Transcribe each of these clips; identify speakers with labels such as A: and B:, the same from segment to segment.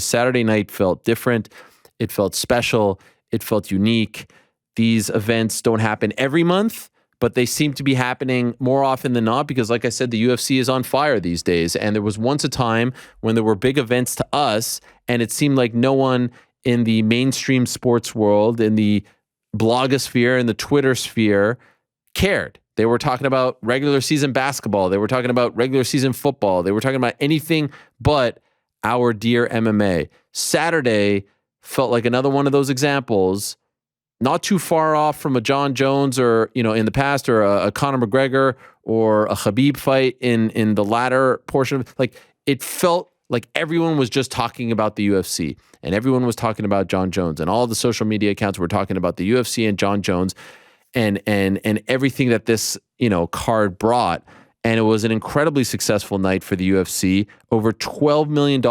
A: Saturday night felt different. It felt special. It felt unique. These events don't happen every month, but they seem to be happening more often than not because, like I said, the UFC is on fire these days. And there was once a time when there were big events to us, and it seemed like no one in the mainstream sports world, in the blogosphere, in the Twitter sphere, cared. They were talking about regular season basketball. They were talking about regular season football. They were talking about anything but our dear MMA. Saturday felt like another one of those examples, not too far off from a Jon Jones or, in the past, or a Conor McGregor or a Khabib fight in the latter portion. Like, it felt like everyone was just talking about the UFC and everyone was talking about Jon Jones, and all the social media accounts were talking about the UFC and Jon Jones and everything that this, card brought. And it was an incredibly successful night for the UFC. Over $12 million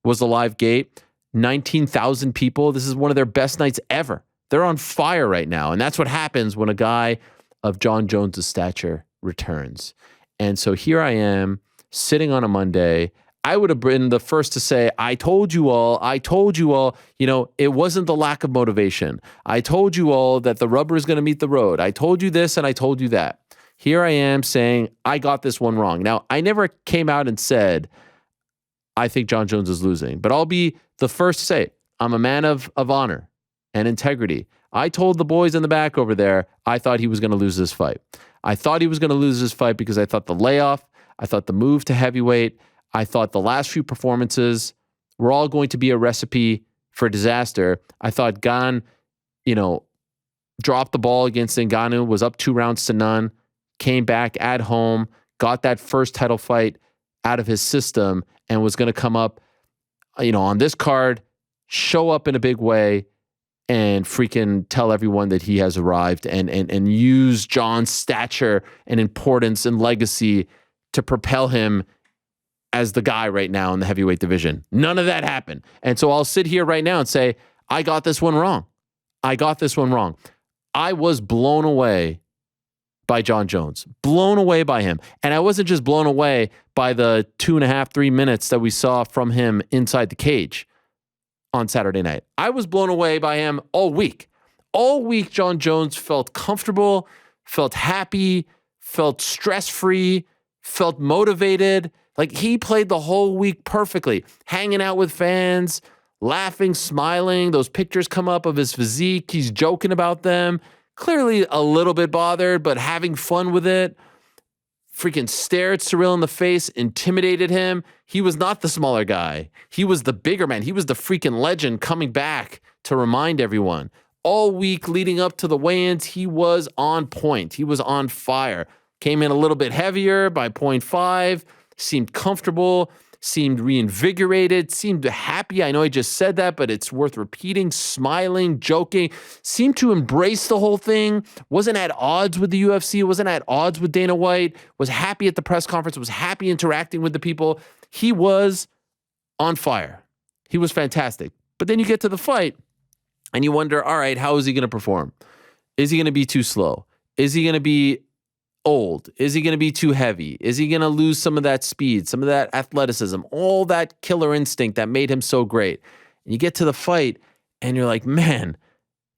A: was the live gate. 19,000 people. This is one of their best nights ever. They're on fire right now. And that's what happens when a guy of Jon Jones' stature returns. And so here I am sitting on a Monday. I would have been the first to say, I told you all, it wasn't the lack of motivation. I told you all that the rubber is going to meet the road. I told you this and I told you that. Here I am saying, I got this one wrong. Now, I never came out and said, I think Jon Jones is losing, but I'll be the first to say, I'm a man of honor and integrity. I told the boys in the back over there, I thought he was going to lose this fight. I thought he was going to lose this fight because I thought the layoff, I thought the move to heavyweight, I thought the last few performances were all going to be a recipe for disaster. I thought Gane, dropped the ball against Ngannou, was up 2-0, came back at home, got that first title fight out of his system, and was going to come up, on this card, show up in a big way and freaking tell everyone that he has arrived and use Jon's stature and importance and legacy to propel him as the guy right now in the heavyweight division. None of that happened. And so I'll sit here right now and say, I got this one wrong. I was blown away by Jon Jones, blown away by him. And I wasn't just blown away by the 2.5, 3 minutes that we saw from him inside the cage on Saturday night. I was blown away by him all week. All week, Jon Jones felt comfortable, felt happy, felt stress-free, felt motivated. Like, he played the whole week perfectly, hanging out with fans, laughing, smiling. Those pictures come up of his physique. He's joking about them. Clearly a little bit bothered, but having fun with it. Freaking stared Ciryl in the face, intimidated him. He was not the smaller guy. He was the bigger man. He was the freaking legend coming back to remind everyone. All week leading up to the weigh-ins, he was on point. He was on fire. Came in a little bit heavier by 0.5, seemed comfortable, seemed reinvigorated, seemed happy. I know I just said that, but it's worth repeating. Smiling, joking, seemed to embrace the whole thing, wasn't at odds with the UFC, wasn't at odds with Dana White, was happy at the press conference, was happy interacting with the people. He was on fire. He was fantastic. But then you get to the fight and you wonder, all right, how is he going to perform? Is he going to be too slow? Is he going to be old? Is he going to be too heavy? Is he going to lose some of that speed, some of that athleticism, all that killer instinct that made him so great? And you get to the fight and you're like, man,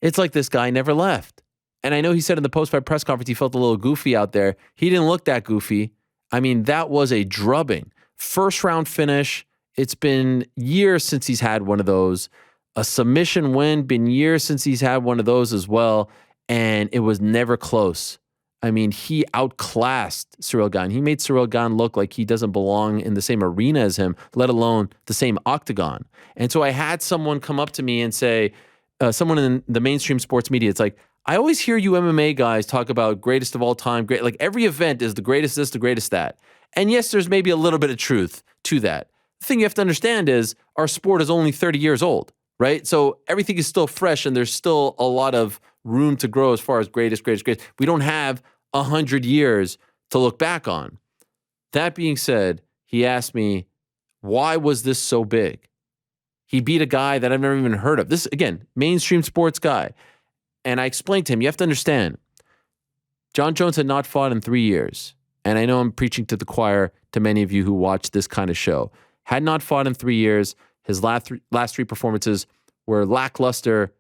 A: it's like this guy never left. And I know he said in the post-fight press conference he felt a little goofy out there. He didn't look that goofy. I mean, that was a drubbing. First round finish. It's been years since he's had one of those. A submission win, been years since he's had one of those as well. And it was never close. I mean, he outclassed Ciryl Gane. He made Ciryl Gane look like he doesn't belong in the same arena as him, let alone the same octagon. And so I had someone come up to me and say, someone in the mainstream sports media, it's like, I always hear you MMA guys talk about greatest of all time. Great, like every event is the greatest this, the greatest that. And yes, there's maybe a little bit of truth to that. The thing you have to understand is our sport is only 30 years old, right? So everything is still fresh and there's still a lot of room to grow as far as greatest. We don't have 100 years to look back on. That being said, he asked me, why was this so big? He beat a guy that I've never even heard of. This, again, mainstream sports guy. And I explained to him, you have to understand, Jon Jones had not fought in 3 years. And I know I'm preaching to the choir to many of you who watch this kind of show. Had not fought in 3 years, His last three performances were lackluster,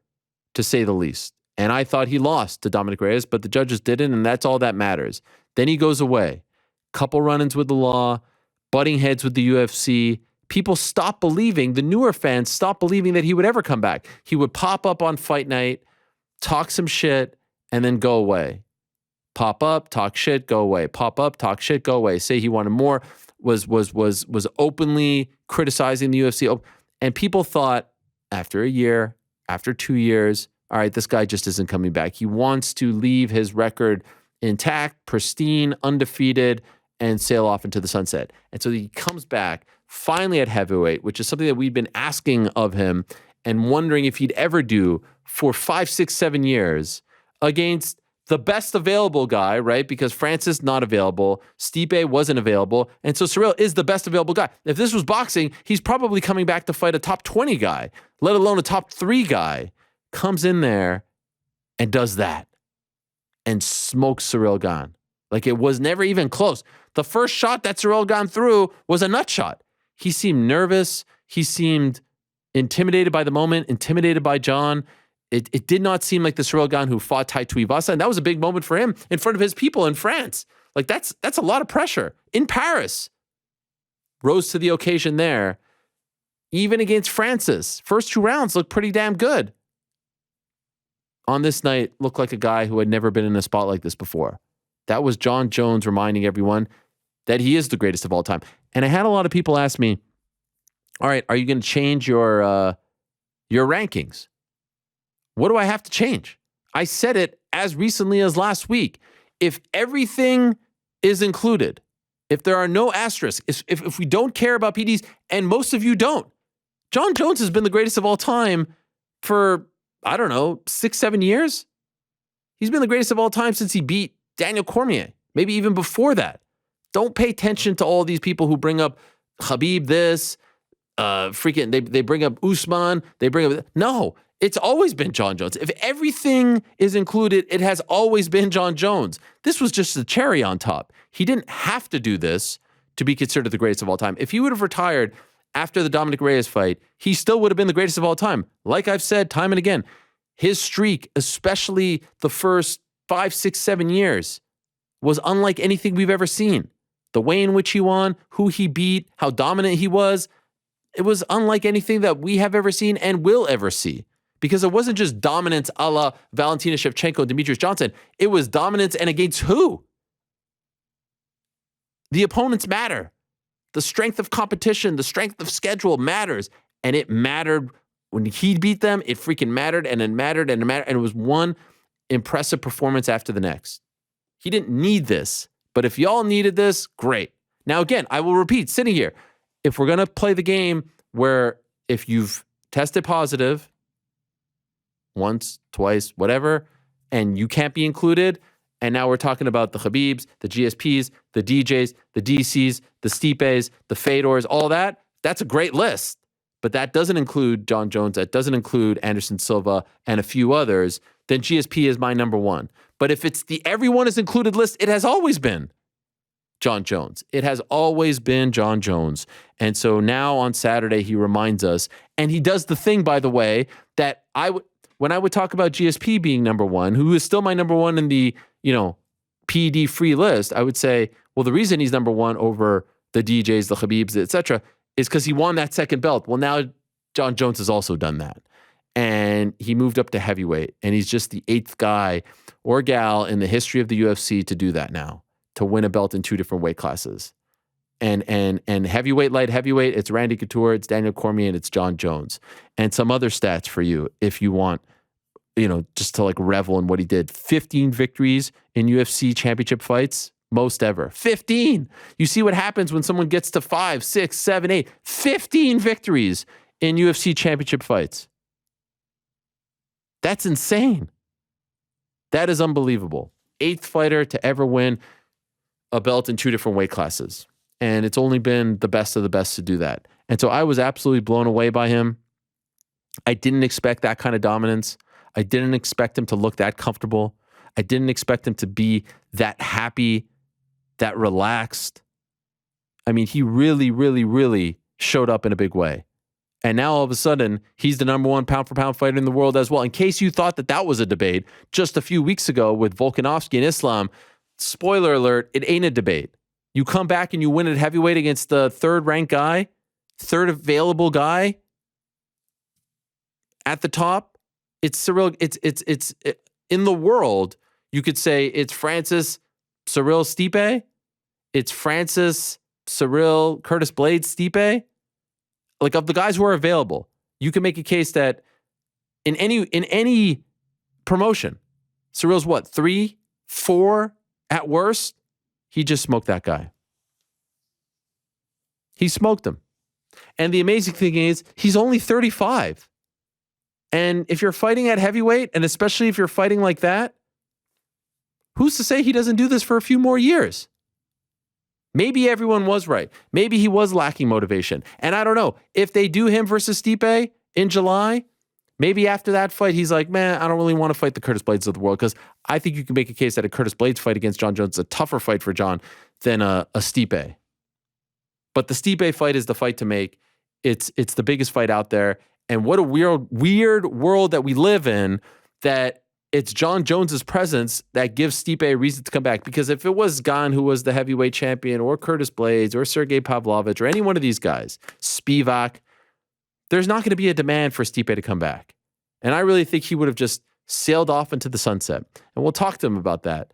A: to say the least. And I thought he lost to Dominic Reyes, but the judges didn't, and that's all that matters. Then he goes away. Couple run-ins with the law, butting heads with the UFC. People stop believing, the newer fans stop believing that he would ever come back. He would pop up on fight night, talk some shit, and then go away. Pop up, talk shit, go away. Pop up, talk shit, go away. Say he wanted more, was openly criticizing the UFC. And people thought after a year, after 2 years, all right, this guy just isn't coming back. He wants to leave his record intact, pristine, undefeated, and sail off into the sunset. And so he comes back finally at heavyweight, which is something that we've been asking of him and wondering if he'd ever do for 5, 6, 7 years against the best available guy, right? Because Francis not available, Stipe wasn't available, and so Ciryl is the best available guy. If this was boxing, he's probably coming back to fight a top 20 guy, let alone a top 3 guy. Comes in there and does that and smokes Ciryl Gane. Like it was never even close. The first shot that Ciryl Gane threw was a nut shot. He seemed nervous. He seemed intimidated by the moment, intimidated by Jon. It did not seem like the Ciryl Gane who fought Tai Tuivasa, and that was a big moment for him in front of his people in France. Like that's a lot of pressure in Paris. Rose to the occasion there. Even against Francis, first 2 rounds looked pretty damn good. On this night, looked like a guy who had never been in a spot like this before. That was Jon Jones reminding everyone that he is the greatest of all time. And I had a lot of people ask me, all right, are you going to change your rankings? What do I have to change? I said it as recently as last week. If everything is included, if there are no asterisks, if we don't care about PDs, and most of you don't, Jon Jones has been the greatest of all time for, I don't know, 6, 7 years. He's been the greatest of all time since he beat Daniel Cormier, maybe even before that. Don't pay attention to all these people who bring up Khabib this, they bring up Usman, they bring up, no, it's always been Jon Jones. If everything is included, it has always been Jon Jones. This was just the cherry on top. He didn't have to do this to be considered the greatest of all time. If he would have retired after the Dominic Reyes fight, he still would have been the greatest of all time. Like I've said time and again, his streak, especially the first 5, 6, 7 years, was unlike anything we've ever seen. The way in which he won, who he beat, how dominant he was, it was unlike anything that we have ever seen and will ever see. Because it wasn't just dominance a la Valentina Shevchenko and Demetrius Johnson. It was dominance, and against who? The opponents matter. The strength of competition, the strength of schedule matters. And it mattered when he beat them. It freaking mattered, and it mattered, and it mattered. And it was one impressive performance after the next. He didn't need this. But if y'all needed this, great. Now, again, I will repeat, sitting here, if we're going to play the game where if you've tested positive once, twice, whatever, and you can't be included, and now we're talking about the Khabibs, the GSPs, the DJs, the DCs, the Stipes, the Fedors, all that, that's a great list. But that doesn't include Jon Jones, that doesn't include Anderson Silva and a few others, then GSP is my number one. But if it's the everyone is included list, it has always been Jon Jones. It has always been Jon Jones. And so now on Saturday, he reminds us, and he does the thing, by the way, that when I would talk about GSP being number one, who is still my number one in the, PED free list, I would say, well, the reason he's number one over the DJs, the Khabibs, etc., is because he won that second belt. Well, now Jon Jones has also done that. And he moved up to heavyweight, and he's just the 8th guy or gal in the history of the UFC to do that now, to win a belt in 2 different weight classes. And heavyweight, light heavyweight, it's Randy Couture, it's Daniel Cormier, and it's Jon Jones. And some other stats for you if you want, just to revel in what he did. 15 victories in UFC championship fights, most ever. 15. You see what happens when someone gets to 5, 6, 7, 8. 15 victories in UFC championship fights. That's insane. That is unbelievable. 8th fighter to ever win a belt in 2 different weight classes. And it's only been the best of the best to do that. And so I was absolutely blown away by him. I didn't expect that kind of dominance. I didn't expect him to look that comfortable. I didn't expect him to be that happy, that relaxed. I mean, he really, really, really showed up in a big way. And now all of a sudden, he's the number one pound for pound fighter in the world as well. In case you thought that was a debate just a few weeks ago with Volkanovski and Islam, spoiler alert, it ain't a debate. You come back and you win at heavyweight against the third ranked guy, third available guy at the top. It's Ciryl. It's in the world. You could say it's Francis, Ciryl, Stipe. It's Francis, Ciryl, Curtis Blades, Stipe. Like, of the guys who are available, you can make a case that in any promotion, Ciryl's what, 3, 4 at worst? He just smoked that guy. He smoked him. And the amazing thing is, he's only 35. And if you're fighting at heavyweight, and especially if you're fighting like that, who's to say he doesn't do this for a few more years? Maybe everyone was right. Maybe he was lacking motivation. And I don't know. If they do him versus Stipe in July, maybe after that fight, he's like, man, I don't really want to fight the Curtis Blades of the world, because I think you can make a case that a Curtis Blades fight against Jon Jones is a tougher fight for Jon than a Stipe. But the Stipe fight is the fight to make. It's the biggest fight out there. And what a weird world that we live in, that it's Jon Jones's presence that gives Stipe a reason to come back. Because if it was Gane, who was the heavyweight champion, or Curtis Blades, or Sergey Pavlovich, or any one of these guys, Spivak, there's not going to be a demand for Stipe to come back. And I really think he would have just sailed off into the sunset. And we'll talk to him about that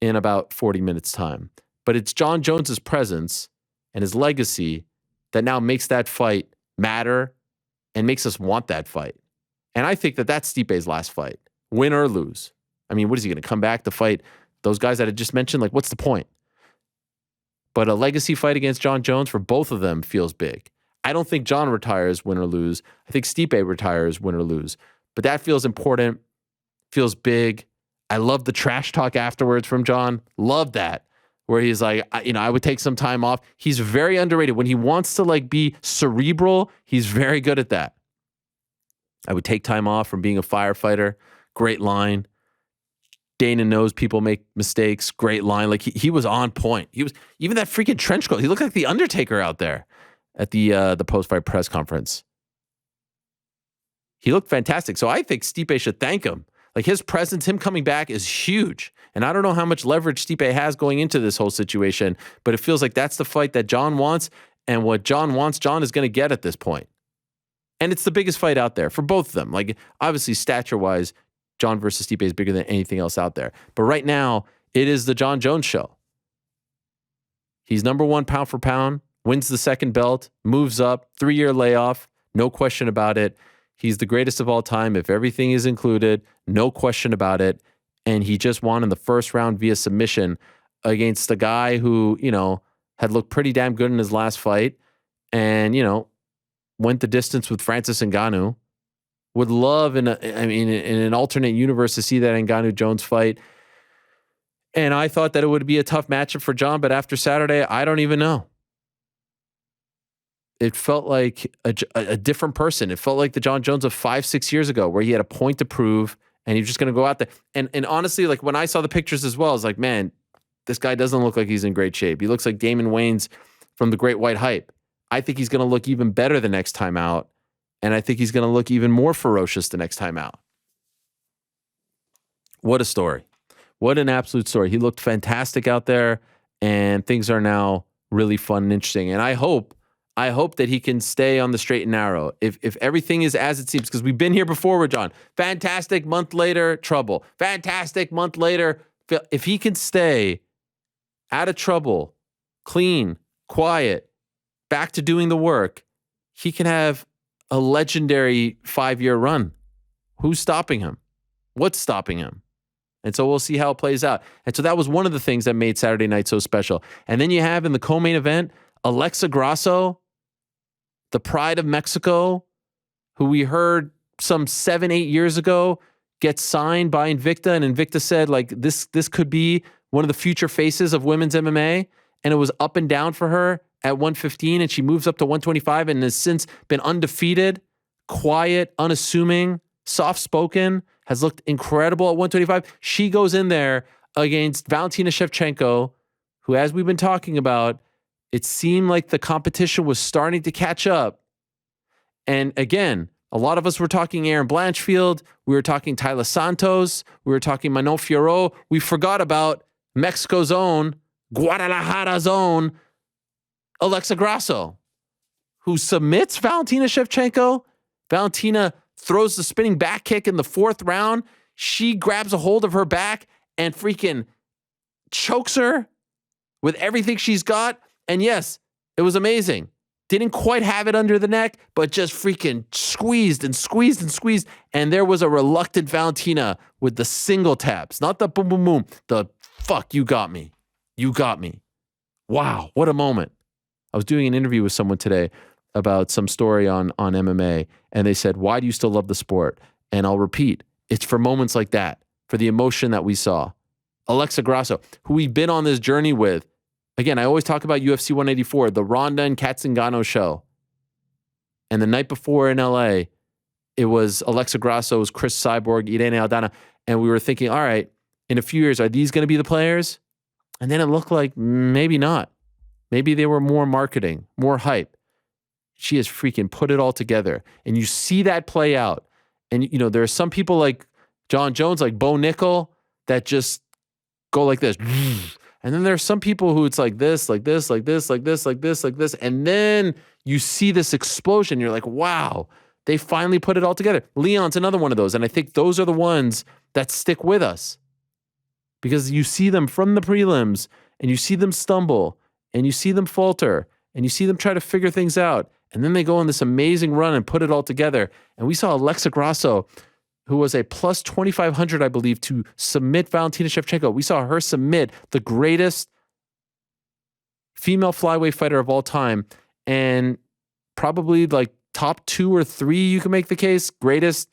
A: in about 40 minutes' time. But it's Jon Jones's presence and his legacy that now makes that fight matter and makes us want that fight. And I think that that's Stipe's last fight, win or lose. I mean, what is he going to come back to fight those guys that I just mentioned? Like, what's the point? But a legacy fight against Jon Jones for both of them feels big. I don't think Jon retires, win or lose. I think Stipe retires, win or lose. But that feels important, feels big. I love the trash talk afterwards from Jon. Love that. Where he's like, I would take some time off. He's very underrated. When he wants to be cerebral, he's very good at that. I would take time off from being a firefighter. Great line. Dana knows people make mistakes. Great line. Like, he was on point. He was, even that freaking trench coat, he looked like the Undertaker out there at the post-fight press conference. He looked fantastic. So I think Stipe should thank him. Like, his presence, him coming back, is huge. And I don't know how much leverage Stipe has going into this whole situation, but it feels like that's the fight that Jon wants. And what Jon wants, Jon is going to get at this point. And it's the biggest fight out there for both of them. Like, obviously, stature-wise, Jon versus Stipe is bigger than anything else out there. But right now, it is the Jon Jones show. He's number one pound for pound, wins the second belt, moves up, 3-year layoff, no question about it. He's the greatest of all time if everything is included, no question about it. And he just won in the first round via submission against a guy who, had looked pretty damn good in his last fight and, went the distance with Francis Ngannou. Would love in an alternate universe to see that Ngannou-Jones fight. And I thought that it would be a tough matchup for Jon, but after Saturday, I don't even know. It felt like a different person. It felt like the Jon Jones of 5-6 years ago, where he had a point to prove and he was just going to go out there. And honestly, like, when I saw the pictures as well, I was like, man, this guy doesn't look like he's in great shape. He looks like Damon Wayans from the Great White Hype. I think he's going to look even better the next time out. And I think he's going to look even more ferocious the next time out. What a story. What an absolute story. He looked fantastic out there, and things are now really fun and interesting. And I hope that he can stay on the straight and narrow. If everything is as it seems, because we've been here before with Jon. Fantastic, month later, trouble. Fantastic, month later. If he can stay out of trouble, clean, quiet, back to doing the work, he can have a legendary 5-year run. Who's stopping him? What's stopping him? And so we'll see how it plays out. And so that was one of the things that made Saturday night so special. And then you have in the co-main event, Alexa Grasso, the pride of Mexico, who we heard some 7-8 years ago get signed by Invicta, and Invicta said, like, this could be one of the future faces of women's MMA. And it was up and down for her at 115, and she moves up to 125 and has since been undefeated, quiet, unassuming, soft-spoken, has looked incredible at 125. She goes in there against Valentina Shevchenko, who, as we've been talking about, it seemed like the competition was starting to catch up. And again, a lot of us were talking Aaron Blanchfield. We were talking Tyler Santos. We were talking Manon Fiorot. We forgot about Mexico's own, Guadalajara's own, Alexa Grasso, who submits Valentina Shevchenko. Valentina throws the spinning back kick in the 4th round. She grabs a hold of her back and freaking chokes her with everything she's got. And yes, it was amazing. Didn't quite have it under the neck, but just freaking squeezed and squeezed and squeezed. And there was a reluctant Valentina with the single taps, not the boom, boom, boom. The fuck, you got me. You got me. Wow, what a moment. I was doing an interview with someone today about some story on MMA, and they said, why do you still love the sport? And I'll repeat, it's for moments like that, for the emotion that we saw. Alexa Grasso, who we've been on this journey with. Again, I always talk about UFC 184, the Ronda and Ngannou show. And the night before in LA, it was Alexa Grasso, it was Chris Cyborg, Irene Aldana. And we were thinking, all right, in a few years, are these going to be the players? And then it looked like maybe not. Maybe they were more marketing, more hype. She has freaking put it all together. And you see that play out. And, you know, there are some people like Jon Jones, like Bo Nickel, that just go like this. And then there are some people who it's like this, like this, like this, like this, like this, like this. And then you see this explosion. You're like, wow, they finally put it all together. Leon's another one of those. And I think those are the ones that stick with us. Because you see them from the prelims, and you see them stumble, and you see them falter, and you see them try to figure things out. And then they go on this amazing run and put it all together. And we saw Alexa Grasso, who was a plus 2,500, I believe, to submit Valentina Shevchenko. We saw her submit the greatest female flyweight fighter of all time, and probably like top 2 or 3, you can make the case, greatest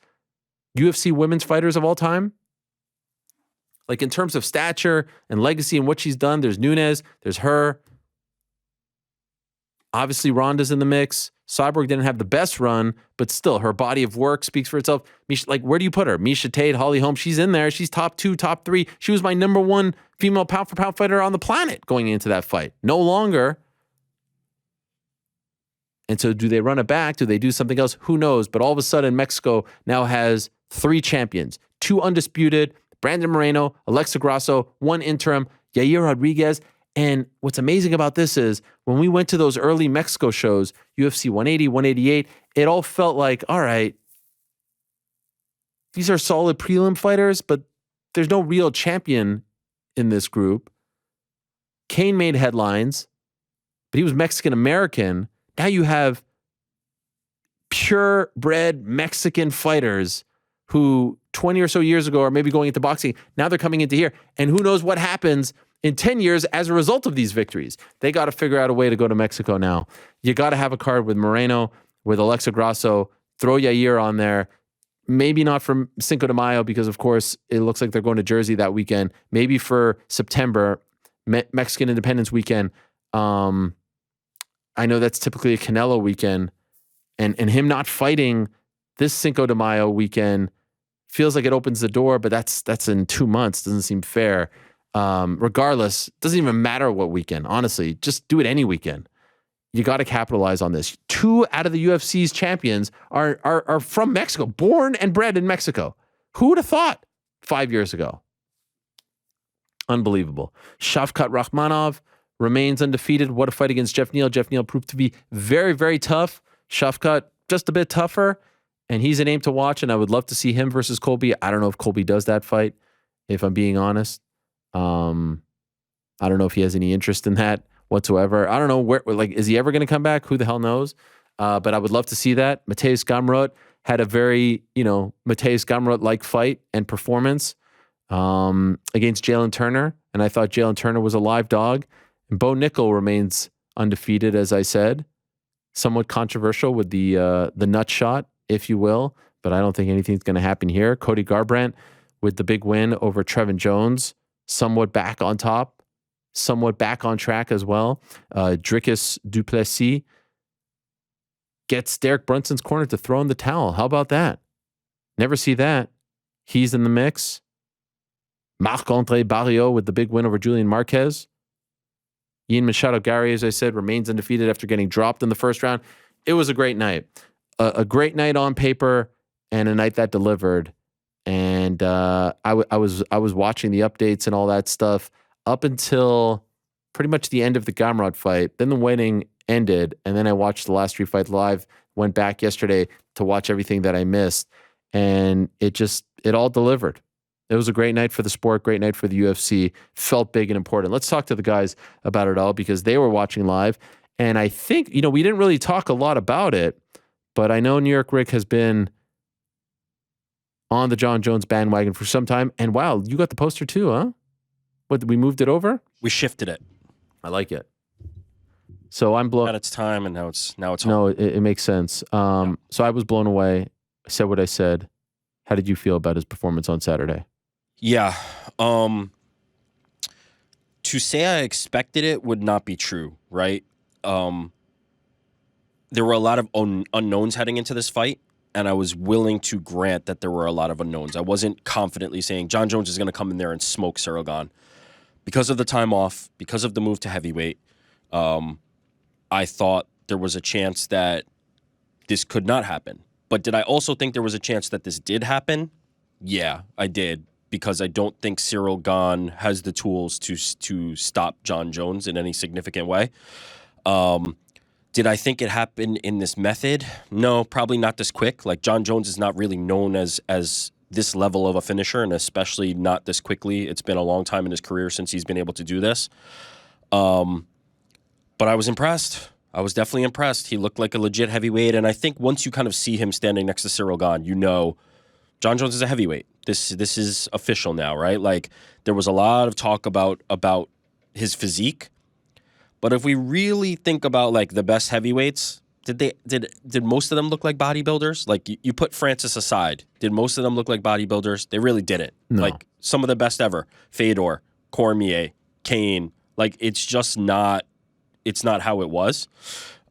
A: UFC women's fighters of all time. Like in terms of stature and legacy and what she's done, there's Nunes, there's her. Obviously, Ronda's in the mix. Cyborg didn't have the best run, but still, her body of work speaks for itself. Like, where do you put her? Miesha Tate, Holly Holm, she's in there. She's top 2, top 3. She was my number 1 female pound-for-pound fighter on the planet going into that fight. No longer. And so do they run it back? Do they do something else? Who knows? But all of a sudden, Mexico now has 3 champions. 2 undisputed, Brandon Moreno, Alexa Grasso, 1 interim, Yair Rodriguez. And what's amazing about this is when we went to those early Mexico shows, UFC 180, 188, it all felt like, all right, these are solid prelim fighters, but there's no real champion in this group. Kane made headlines, but he was Mexican-American. Now you have purebred Mexican fighters who 20 or so years ago are maybe going into boxing. Now they're coming into here. And who knows what happens in 10 years as a result of these victories. They got to figure out a way to go to Mexico now. You got to have a card with Moreno, with Alexa Grasso, throw Yair on there. Maybe not for Cinco de Mayo because, of course, it looks like they're going to Jersey that weekend. Maybe for September, Mexican Independence Weekend. I know that's typically a Canelo weekend. And him not fighting this Cinco de Mayo weekend feels like it opens the door, but that's in 2 months. Doesn't seem fair. Regardless, doesn't even matter what weekend, honestly, just do it any weekend. You got to capitalize on this. 2 out of the UFC's champions are from Mexico, born and bred in Mexico. Who would have thought 5 years ago? Unbelievable. Shavkhat Rakhmonov remains undefeated. What a fight against Jeff Neal. Jeff Neal proved to be very, very tough. Shavkhat just a bit tougher, and he's a name to watch, and I would love to see him versus Colby. I don't know if Colby does that fight, if I'm being honest. I don't know if he has any interest in that whatsoever. I don't know where, like, is he ever going to come back? Who the hell knows? But I would love to see that. Mateusz Gamrot had a very, Mateusz Gamrot-like fight and performance against Jalen Turner. And I thought Jalen Turner was a live dog. And Bo Nickel remains undefeated, as I said. Somewhat controversial with the nut shot, if you will. But I don't think anything's going to happen here. Cody Garbrandt with the big win over Trevin Jones. Somewhat back on top, somewhat back on track as well. Dricus du Plessis gets Derek Brunson's corner to throw in the towel. How about that? Never see that. He's in the mix. Marc-André Barriault with the big win over Julian Marquez. Ian Machado Gary, as I said, remains undefeated after getting dropped in the first round. It was a great night. a great night on paper and a night that delivered. And I was watching the updates and all that stuff up until pretty much the end of the Gamrot fight. Then the wedding ended, and then I watched the last 3 fights live. Went back yesterday to watch everything that I missed, and it all delivered. It was a great night for the sport, great night for the UFC. Felt big and important. Let's talk to the guys about it all because they were watching live, and I think we didn't really talk a lot about it, but I know New York Rick has been on the Jon Jones bandwagon for some time. And wow, you got the poster too, huh? What, we moved it over?
B: We shifted it.
A: I like it. So I'm blown.
B: At its time, and now it's home.
A: No, it makes sense. So I was blown away. I said what I said. How did you feel about his performance on Saturday?
B: Yeah. To say I expected it would not be true, right? There were a lot of unknowns heading into this fight, and I was willing to grant that there were a lot of unknowns. I wasn't confidently saying Jon Jones is going to come in there and smoke Ciryl Gane. Because of the time off, because of the move to heavyweight, I thought there was a chance that this could not happen. But did I also think there was a chance that this did happen? Yeah, I did, because I don't think Ciryl Gane has the tools to stop Jon Jones in any significant way. Did I think it happened in this method? No, probably not this quick. Like, Jon Jones is not really known as this level of a finisher, and especially not this quickly. It's been a long time in his career since he's been able to do this. But I was impressed. I was definitely impressed. He looked like a legit heavyweight, and I think once you kind of see him standing next to Ciryl Gane, Jon Jones is a heavyweight. This is official now, right? Like, there was a lot of talk about his physique, but if we really think about like the best heavyweights, did most of them look like bodybuilders? Like, you put Francis aside, did most of them look like bodybuilders? They really didn't.
A: No.
B: Like, some of the best ever: Fedor, Cormier, Kane. Like, it's just not. It's not how it was.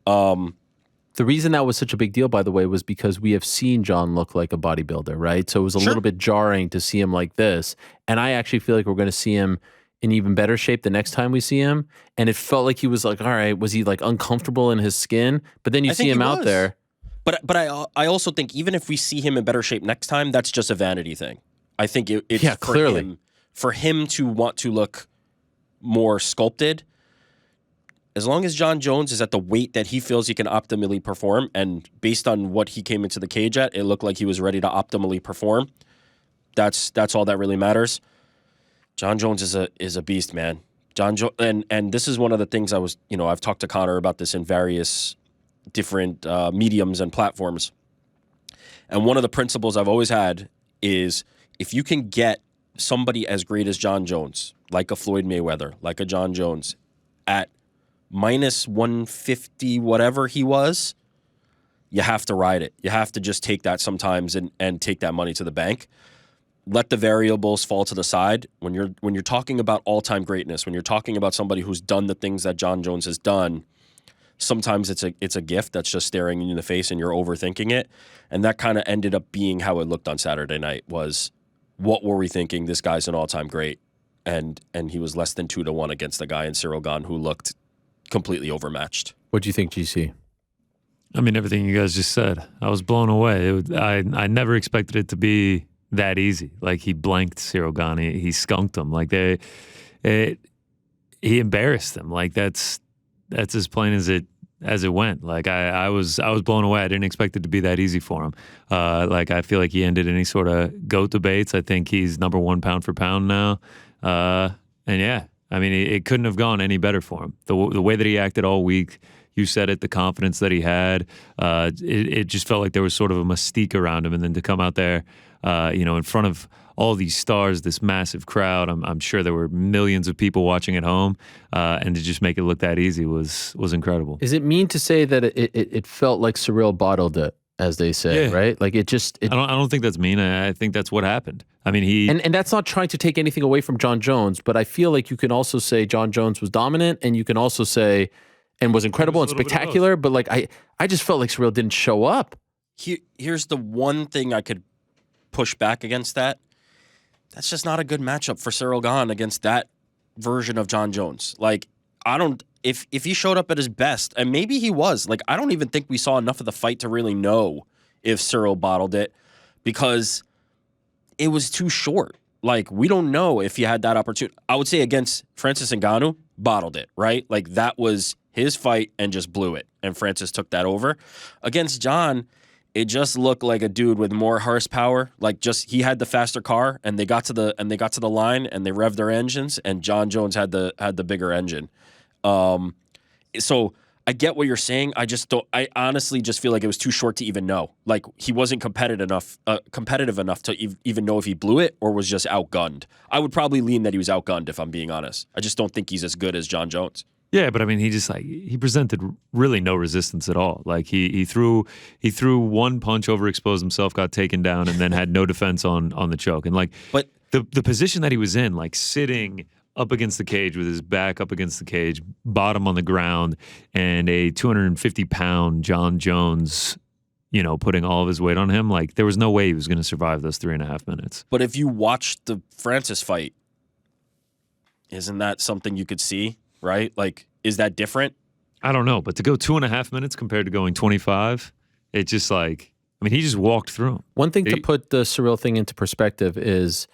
A: The reason that was such a big deal, by the way, was because we have seen Jon look like a bodybuilder, right? So it was a little bit jarring to see him like this. And I actually feel like we're going to see him in even better shape the next time we see him. And it felt like he was like, all right, was he like uncomfortable in his skin? But then you see him out there.
B: But I also think even if we see him in better shape next time, that's just a vanity thing. I think it's
A: clearly
B: for him to want to look more sculpted. As long as Jon Jones is at the weight that he feels he can optimally perform, and based on what he came into the cage at, it looked like he was ready to optimally perform. That's all that really matters. Jon Jones is a beast, man. And this is one of the things I've talked to Connor about this in various different mediums and platforms. And one of the principles I've always had is, if you can get somebody as great as Jon Jones, like a Floyd Mayweather, like a Jon Jones, at minus 150, whatever he was, you have to ride it. You have to just take that sometimes and take that money to the bank. Let the variables fall to the side. When you're talking about all-time greatness, when you're talking about somebody who's done the things that Jon Jones has done, sometimes it's a gift that's just staring you in the face and you're overthinking it. And that kind of ended up being how it looked on Saturday night. Was, what were we thinking? This guy's an all-time great. And he was less than 2-1 against a guy in Ciryl Gane who looked completely overmatched.
A: What do you think, GC?
C: I mean, everything you guys just said. I was blown away. I never expected it to be that easy. Like, he blanked Ciryl Gane. He skunked him. Like, he embarrassed them. Like, that's as plain as it went. Like, I was blown away. I didn't expect it to be that easy for him. Like, I feel like he ended any sort of GOAT debates. I think he's #1 pound for pound now. And yeah, I mean, it couldn't have gone any better for him. The way that he acted all week, you said it, the confidence that he had, it just felt like there was sort of a mystique around him. And then to come out there, in front of all these stars, this massive crowd, I'm sure there were millions of people watching at home, and to just make it look that easy was incredible.
A: Is it mean to say that it felt like Ciryl bottled it, as they say, right? Like, I
C: don't think that's mean. I think that's what happened. I mean,
A: and that's not trying to take anything away from Jon Jones, but I feel like you can also say Jon Jones was dominant, and you can also say, and was incredible and spectacular, but like, I just felt like Ciryl didn't show up.
B: Here's the one thing I could push back against that. That's just not a good matchup for Ciryl Gane against that version of Jon Jones. Like, if he showed up at his best, and maybe he was, like, I don't even think we saw enough of the fight to really know if Ciryl bottled it, because it was too short. Like, we don't know if he had that opportunity. I would say against Francis Ngannou, bottled it, right? Like, that was his fight and just blew it, and Francis took that over. Against Jon, it just looked like a dude with more horsepower. Like, just he had the faster car, and they got to the line, and they revved their engines, and Jon Jones had the bigger engine. So I get what you're saying. I honestly just feel like it was too short to even know. Like, he wasn't competitive enough to even know if he blew it or was just outgunned. I would probably lean that he was outgunned, if I'm being honest. I just don't think he's as good as Jon Jones.
C: Yeah, but I mean, he presented really no resistance at all. Like, he threw one punch, overexposed himself, got taken down, and then had no defense on the choke. And like,
B: but
C: the position that he was in, like sitting up against the cage with his back up against the cage, bottom on the ground, and a 250-pound Jon Jones, putting all of his weight on him, like, there was no way he was going to survive those 3.5 minutes.
B: But if you watched the Francis fight, isn't that something you could see, right? Like, is that different?
C: I don't know, but to go 2.5 minutes compared to going 25, it's just like, I mean, he just walked through him.
A: One thing to put the Ciryl thing into perspective is,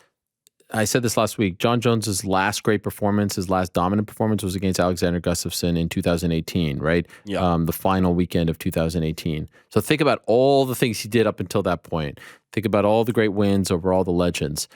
A: I said this last week, Jon Jones's last great performance, his last dominant performance, was against Alexander Gustafsson in 2018, right?
B: Yeah.
A: The final weekend of 2018. So think about all the things he did up until that point. Think about all the great wins over all the legends.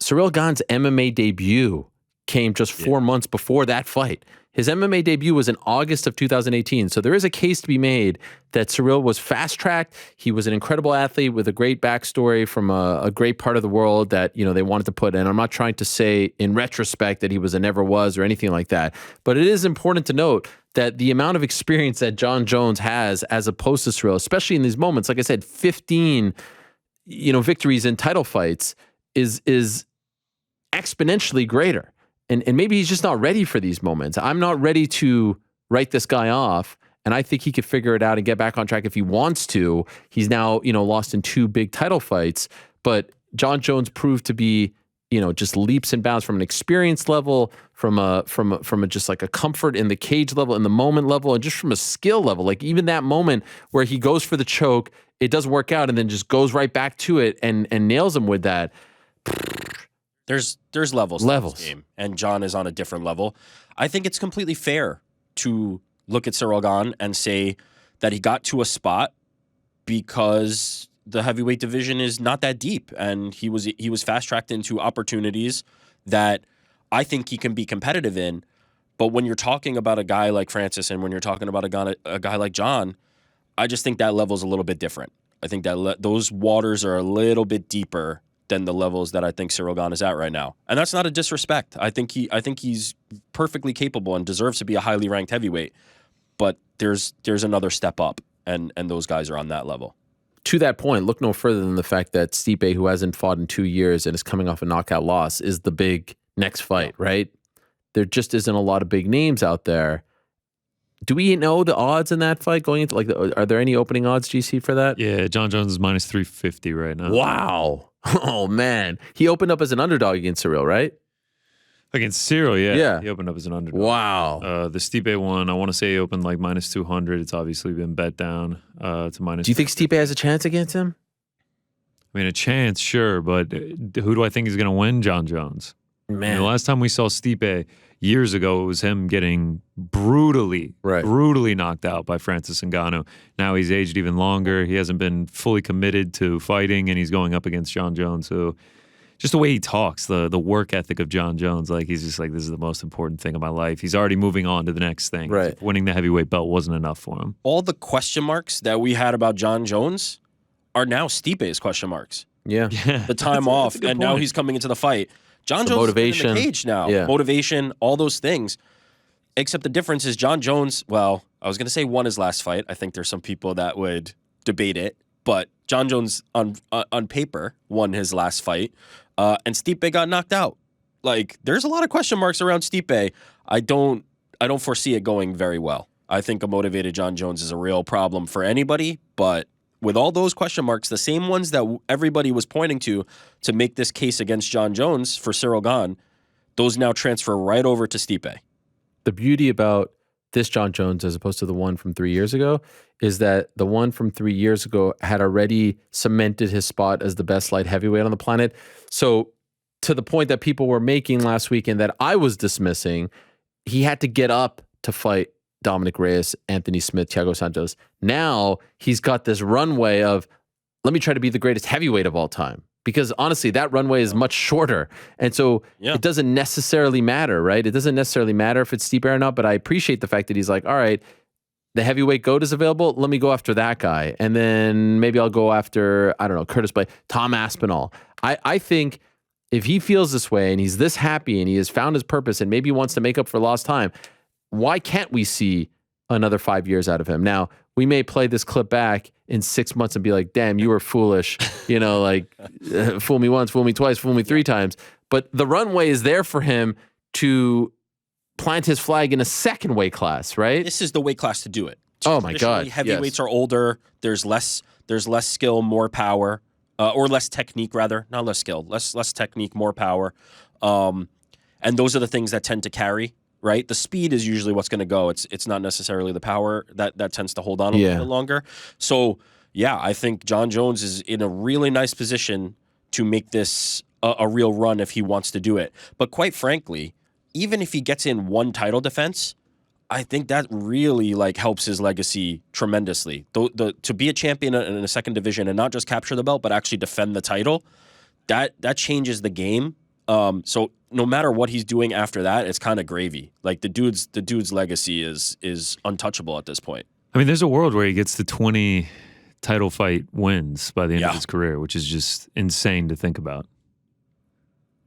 A: Ciryl Gane's MMA debut came just 4 months before that fight. His MMA debut was in August of 2018. So there is a case to be made that Ciryl was fast-tracked. He was an incredible athlete with a great backstory from a great part of the world that, they wanted to put in. I'm not trying to say in retrospect that he was a never was or anything like that. But it is important to note that the amount of experience that Jon Jones has as opposed to Ciryl, especially in these moments, like I said, 15, victories in title fights is exponentially greater. And maybe he's just not ready for these moments. I'm not ready to write this guy off, and I think he could figure it out and get back on track if he wants to. He's now, lost in 2 big title fights, but Jon Jones proved to be, just leaps and bounds from an experience level, from a just like a comfort in the cage level, in the moment level, and just from a skill level. Like, even that moment where he goes for the choke, it doesn't work out, and then just goes right back to it and nails him with that.
B: There's levels to this game, and Jon is on a different level. I think it's completely fair to look at Ciryl Gane and say that he got to a spot because the heavyweight division is not that deep, and he was fast-tracked into opportunities that I think he can be competitive in. But when you're talking about a guy like Francis and when you're talking about a guy like Jon, I just think that level's a little bit different. I think that those waters are a little bit deeper than the levels that I think Ciryl Gane is at right now. And that's not a disrespect. I think he's perfectly capable and deserves to be a highly ranked heavyweight. But there's another step up, and those guys are on that level.
A: To that point, look no further than the fact that Stipe, who hasn't fought in 2 years and is coming off a knockout loss, is the big next fight, right? There just isn't a lot of big names out there. Do we know the odds in that fight going into, are there any opening odds, GC, for that?
C: Yeah, Jon Jones is minus 350 right now.
A: Wow. Oh, man. He opened up as an underdog against Ciryl, right?
C: Against Ciryl, yeah.
A: Yeah.
C: He opened up as an underdog.
A: Wow.
C: The Stipe one, I want to say he opened like minus 200. It's obviously been bet down to minus.
A: Do you think Stipe has a chance against him?
C: I mean, a chance, sure, but who do I think is going to win? Jon Jones.
A: Man.
C: The last time we saw Stipe years ago, it was him getting brutally knocked out by Francis Ngannou. Now he's aged even longer. He hasn't been fully committed to fighting, and he's going up against Jon Jones. So just the way he talks, the work ethic of Jon Jones, like, he's just like, this is the most important thing in my life. He's already moving on to the next thing.
A: Right.
C: Winning the heavyweight belt wasn't enough for him.
B: All the question marks that we had about Jon Jones are now Stipe's question marks.
A: Yeah.
B: The time off, and now he's coming into the fight. Jon Jones
A: motivation.
B: is in the cage now.
A: Yeah.
B: Motivation, all those things. Except the difference is Jon Jones, well, I was going to say won his last fight. I think there's some people that would debate it. But Jon Jones, on paper, won his last fight. And Stipe got knocked out. Like, there's a lot of question marks around Stipe. I don't foresee it going very well. I think a motivated Jon Jones is a real problem for anybody. But with all those question marks, the same ones that everybody was pointing to make this case against Jon Jones for Ciryl Gane, those now transfer right over to Stipe.
A: The beauty about this Jon Jones as opposed to the one from 3 years ago is that the one from 3 years ago had already cemented his spot as the best light heavyweight on the planet. So to the point that people were making last week and that I was dismissing, he had to get up to fight Dominic Reyes, Anthony Smith, Thiago Santos. Now he's got this runway of, let me try to be the greatest heavyweight of all time. Because honestly, that runway is much shorter. And so it doesn't necessarily matter, right? It doesn't necessarily matter if it's Stipe or not, but I appreciate the fact that he's like, all right, the heavyweight GOAT is available. Let me go after that guy. And then maybe I'll go after, I don't know, Curtis Blade, Tom Aspinall. I think if he feels this way and he's this happy and he has found his purpose and maybe he wants to make up for lost time, why can't we see another 5 years out of him? Now, we may play this clip back in 6 months and be like, damn, you were foolish. You know, like, fool me once, fool me twice, fool me 3 times. But the runway is there for him to plant his flag in a second weight class, right?
B: This is the weight class to do it.
A: Oh my God.
B: Heavyweights are older. There's less skill, more power, or less technique rather. Not less skill, less technique, more power. And those are the things that tend to carry. Right, the speed is usually what's going to go. It's not necessarily the power that tends to hold on a little bit longer. So yeah, I think Jon Jones is in a really nice position to make this a real run if he wants to do it. But quite frankly, even if he gets in one title defense, I think that really like helps his legacy tremendously. To be a champion in a second division and not just capture the belt, but actually defend the title, that changes the game. So no matter what he's doing after that, it's kind of gravy. Like the dude's legacy is untouchable at this point.
C: I mean, there's a world where he gets to 20 title fight wins by the end of his career, which is just insane to think about.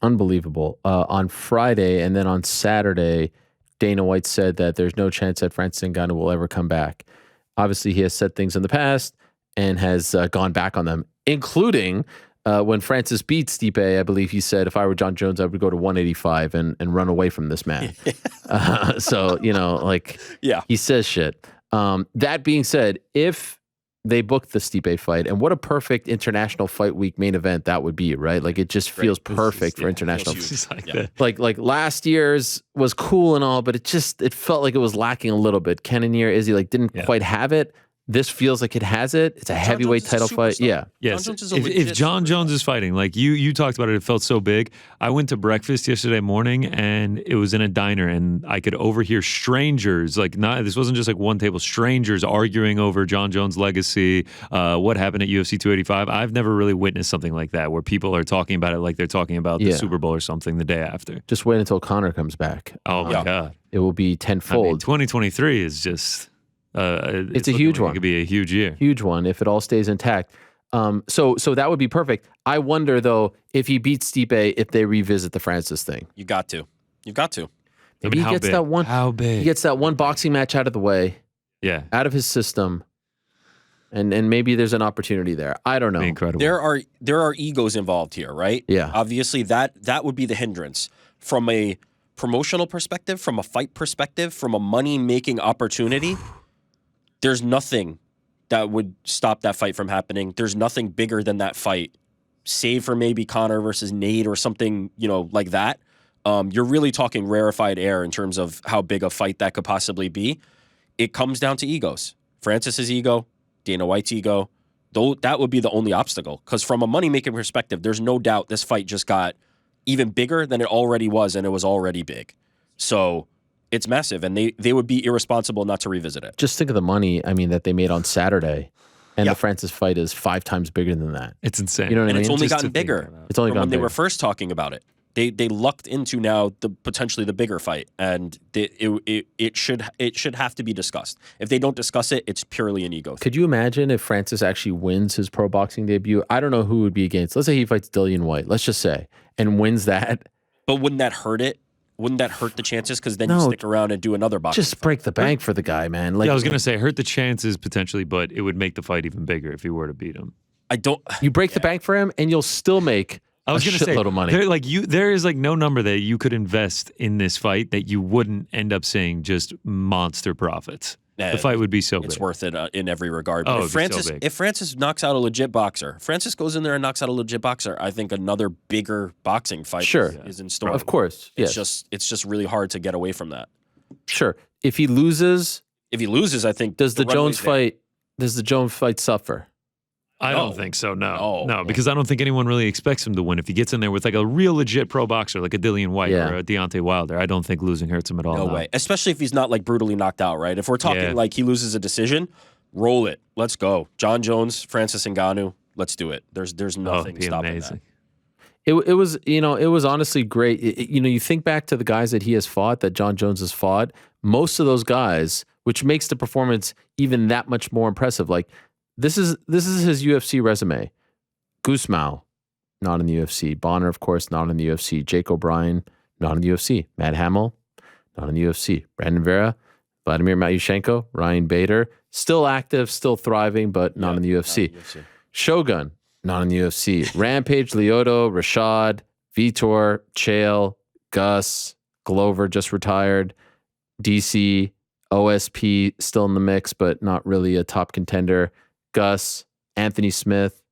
A: Unbelievable. On Friday and then on Saturday, Dana White said that there's no chance that Francis Ngannou will ever come back. Obviously, he has said things in the past and has gone back on them, including when Francis beat Stipe. I believe he said, if I were Jon Jones, I would go to 185 and run away from this man. So, you know, like, he says shit. That being said, if they booked the Stipe fight, and what a perfect international fight week main event that would be, right? Like, it just feels perfect for international. Like last year's was cool and all, but it felt like it was lacking a little bit. Cannonier, Izzy, like, didn't quite have it. This feels like it has it. It's a heavyweight title fight. Yeah.
C: Yes. If Jon Jones is fighting, like you talked about it felt so big. I went to breakfast yesterday morning and it was in a diner and I could overhear strangers, this wasn't just like one table, strangers arguing over Jon Jones' legacy, what happened at UFC 285. I've never really witnessed something like that where people are talking about it like they're talking about the Super Bowl or something the day after.
A: Just wait until Conor comes back.
C: Oh my God.
A: It will be tenfold.
C: I mean, 2023 is just...
A: it's a huge one.
C: It could be a huge year.
A: Huge one if it all stays intact. So that would be perfect. I wonder though if he beats Stipe, if they revisit the Francis thing.
B: You've got to.
A: Maybe he gets that one. How big? He gets that one boxing match out of the way.
C: Yeah.
A: Out of his system. And maybe there's an opportunity there. I don't know.
C: Incredible.
B: There are egos involved here, right?
A: Yeah.
B: Obviously that would be the hindrance from a promotional perspective, from a fight perspective, from a money-making opportunity. There's nothing that would stop that fight from happening. There's nothing bigger than that fight, save for maybe Conor versus Nate or something, like that. You're really talking rarefied air in terms of how big a fight that could possibly be. It comes down to egos. Francis's ego, Dana White's ego. Though that would be the only obstacle. Because from a money-making perspective, there's no doubt this fight just got even bigger than it already was, and it was already big. So... it's massive, and they would be irresponsible not to revisit it.
A: Just think of the money, that they made on Saturday, and the Francis fight is 5 times bigger than that.
C: It's insane.
A: You know what I mean?
B: It's only gotten bigger.
A: It's only gotten
B: when
A: bigger.
B: They were first talking about it. They lucked into now potentially the bigger fight, and it should have to be discussed. If they don't discuss it, it's purely an ego thing.
A: Could you imagine if Francis actually wins his pro boxing debut? I don't know who would be against. Let's say he fights Dillian White. Let's just say, and wins that.
B: But wouldn't that hurt it? Wouldn't that hurt the chances? Because then you stick around and do another boxing
A: Just break the bank for the guy, man. Like,
C: I was going to say, hurt the chances potentially, but it would make the fight even bigger if he were to beat him.
A: You break the bank for him, and you'll still make a shitload of money.
C: There is no number that you could invest in this fight that you wouldn't end up seeing just monster profits. The fight would be so big.
B: It's worth it in every regard.
C: But
B: if Francis knocks out a legit boxer, Francis goes in there and knocks out a legit boxer, I think another bigger boxing fight is in store.
A: Of course. Yes.
B: It's just really hard to get away from that.
A: Sure. If he loses,
B: I think
A: does the Jones
B: runway's there.
A: fight suffer?
C: I
B: No.
C: don't think so. No,
B: No.
C: because I don't think anyone really expects him to win. If he gets in there with like a real legit pro boxer, like a Dillian White
A: Yeah.
C: or a Deontay Wilder, I don't think losing hurts him at all.
B: No way. Especially if he's not like brutally knocked out, right? If we're talking
C: Yeah.
B: like he loses a decision, roll it. Let's go. Jon Jones, Francis Ngannou, let's do it. There's
C: Oh,
B: nothing
C: it'd be
B: stopping
C: amazing.
B: that.
A: It was, it was honestly great. You think back to the guys that he has fought, that Jon Jones has fought, most of those guys, which makes the performance even that much more impressive. Like this is his UFC resume. Gusmao, not in the UFC. Bonner, of course, not in the UFC. Jake O'Brien, not in the UFC. Matt Hamill, not in the UFC. Brandon Vera, Vladimir Miocic, Ryan Bader, still active, still thriving, but not in the UFC. Shogun, not in the UFC. Rampage, Lyoto, Rashad, Vitor, Chael, Gus, Glover just retired, DC, OSP still in the mix, but not really a top contender. Gus, Anthony Smith,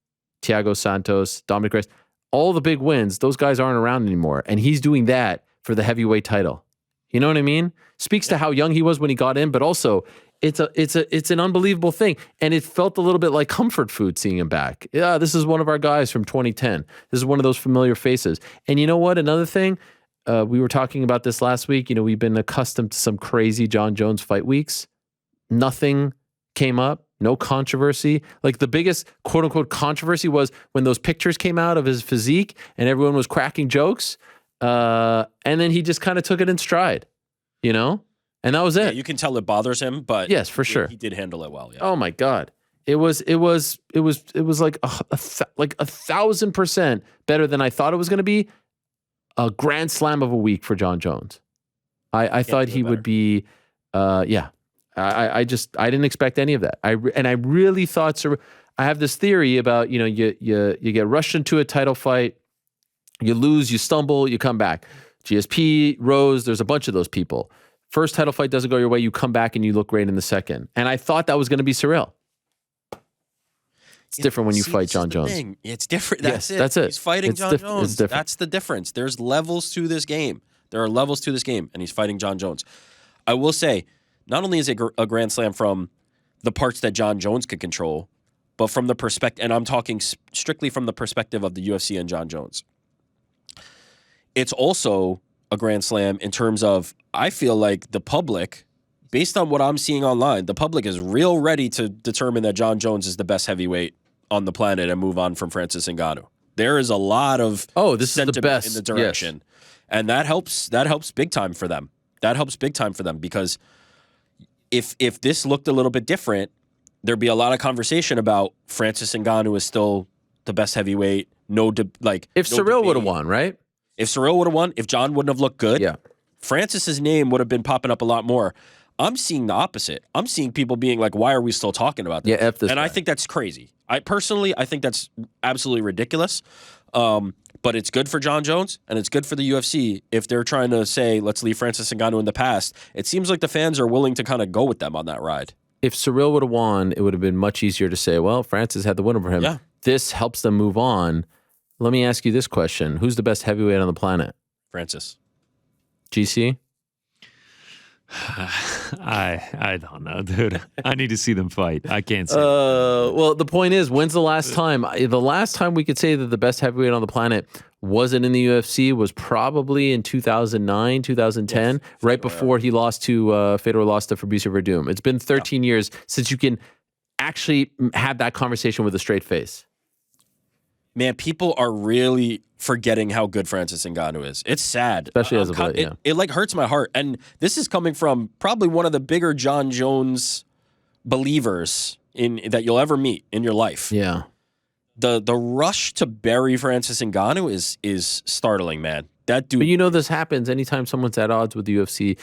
A: Thiago Santos, Dominic Reyes, all the big wins, those guys aren't around anymore. And he's doing that for the heavyweight title. You know what I mean? Speaks to how young he was when he got in, but also it's an unbelievable thing. And it felt a little bit like comfort food seeing him back. Yeah, this is one of our guys from 2010. This is one of those familiar faces. And you know what? Another thing, we were talking about this last week. We've been accustomed to some crazy Jon Jones fight weeks. Nothing came up. No controversy. Like the biggest quote unquote controversy was when those pictures came out of his physique and everyone was cracking jokes. And then he just kind of took it in stride, and that was it.
B: Yeah, you can tell it bothers him, but
A: yes, for sure.
B: He did handle it well. Yeah.
A: Oh my God. It was like a 1,000% better than I thought it was going to be. A grand slam of a week for Jon Jones. I thought he would be, yeah. I didn't expect any of that. I really thought. I have this theory about you get rushed into a title fight, you lose, you stumble, you come back. GSP, Rose, there's a bunch of those people. First title fight doesn't go your way, you come back and you look great in the second. And I thought that was going to be Ciryl. It's different when you fight Jon Jones.
B: It's different.
A: Yes, that's it.
B: He's fighting Jon Jones.
A: It's different.
B: That's the difference. There's levels to this game. There are levels to this game, and he's fighting Jon Jones. I will say, not only is it a grand slam from the parts that Jon Jones could control, but from the perspective, and I'm talking strictly from the perspective of the UFC and Jon Jones. It's also a grand slam in terms of, I feel like the public, based on what I'm seeing online, the public is real ready to determine that Jon Jones is the best heavyweight on the planet and move on from Francis Ngannou. There is a lot of
A: this is the best
B: in the direction. Yes. And that helps big time for them. That helps big time for them because if this looked a little bit different, there'd be a lot of conversation about Francis Ngannou is still the best heavyweight. If
A: Ciryl would have won, right?
B: If Ciryl would have won, if Jon wouldn't have looked good,
A: yeah,
B: Francis's name would have been popping up a lot more. I'm seeing the opposite. I'm seeing people being like, why are we still talking about this?
A: Yeah, F this
B: and
A: guy.
B: I think that's crazy. I think that's absolutely ridiculous. But it's good for Jon Jones and it's good for the UFC if they're trying to say, let's leave Francis Ngannou in the past. It seems like the fans are willing to kind of go with them on that ride.
A: If Ciryl would have won, it would have been much easier to say, well, Francis had the win over him.
B: Yeah.
A: This helps them move on. Let me ask you this question. Who's the best heavyweight on the planet?
B: Francis.
A: GC?
C: I don't know, dude. I need to see them fight. I can't see.
A: Well, the point is, when's the last time? The last time we could say that the best heavyweight on the planet wasn't in the UFC was probably in 2009, 2010, yes, right before he lost to Fedor lost to Fabricio Verdum. It's been 13 years since you can actually have that conversation with a straight face.
B: Man, people are really forgetting how good Francis Ngannou is. It's sad.
A: Especially as of late, yeah.
B: It like hurts my heart. And this is coming from probably one of the bigger Jon Jones believers that you'll ever meet in your life.
A: Yeah.
B: The rush to bury Francis Ngannou is startling, man. That dude.
A: But this happens anytime someone's at odds with the UFC.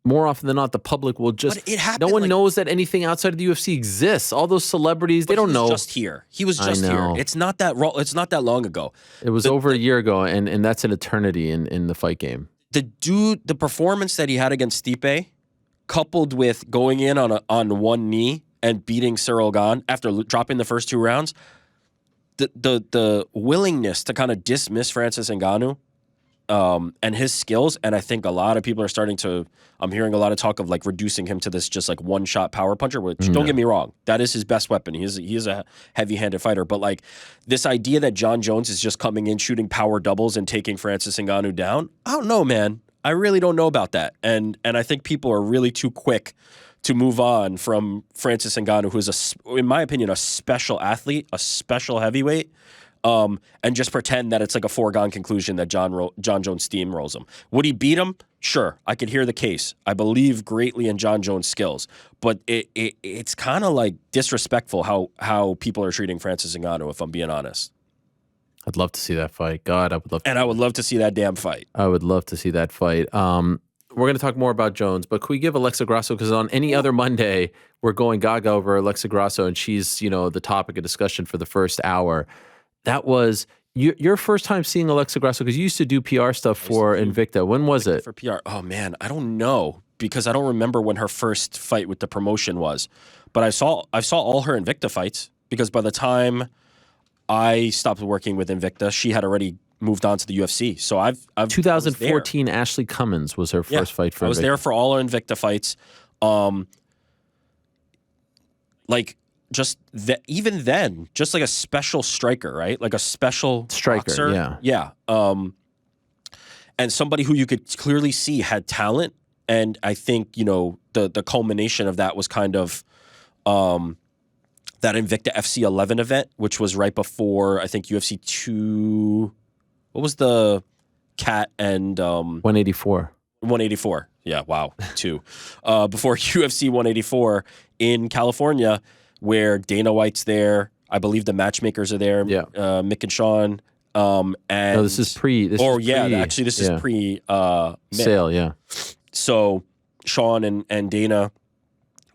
A: More often than not, the public will just.
B: But it happened,
A: no one knows that anything outside of the UFC exists. All those celebrities, they don't know.
B: He was just here. He was just here. It's not that long ago.
A: It was over a year ago, and that's an eternity in the fight game.
B: The performance that he had against Stipe, coupled with going in on one knee and beating Ciryl Gane after dropping the first 2 rounds, the willingness to kind of dismiss Francis Ngannou and his skills. And I think a lot of people are starting to, I'm hearing a lot of talk of like reducing him to this just like one-shot power puncher, which don't get me wrong, that is his best weapon. He is a heavy-handed fighter. But like this idea that Jon Jones is just coming in, shooting power doubles and taking Francis Ngannou down, I don't know, man. I really don't know about that. And I think people are really too quick to move on from Francis Ngannou, who's, in my opinion, a special athlete, a special heavyweight, and just pretend that it's like a foregone conclusion that Jon Jones steamrolls him. Would he beat him? Sure, I could hear the case. I believe greatly in Jon Jones' skills, but it's kind of like disrespectful how people are treating Francis Ngannou, if I'm being honest.
A: I'd love to see that fight. God, I would love to.
B: And I would love to see that damn fight.
A: I would love to see that fight. We're going to talk more about Jones, but could we give Alexa Grasso, because on any other Monday, we're going gaga over Alexa Grasso, and she's, the topic of discussion for the first hour. That was your first time seeing Alexa Grasso, because you used to do PR stuff for Invicta. When was it?
B: For PR? Oh, man, I don't know, because I don't remember when her first fight with the promotion was. But I saw all her Invicta fights, because by the time I stopped working with Invicta, she had already moved on to the UFC. So I've
A: 2014, Ashley Cummins was her first fight for Invicta.
B: I was there for all her Invicta fights. Even then, just like a special striker, right? Like a special
A: striker,
B: boxer. Yeah. And somebody who you could clearly see had talent. And I think, the culmination of that was kind of that Invicta FC 11 event, which was right before, I think, UFC 2. What was the Cat and
A: 184?
B: 184. Yeah, wow, 2. Before UFC 184 in California, where Dana White's there. I believe the matchmakers are there.
A: Yeah.
B: Mick and Sean. And
A: no, this is pre. This
B: is pre
A: sale. Yeah.
B: So Sean and Dana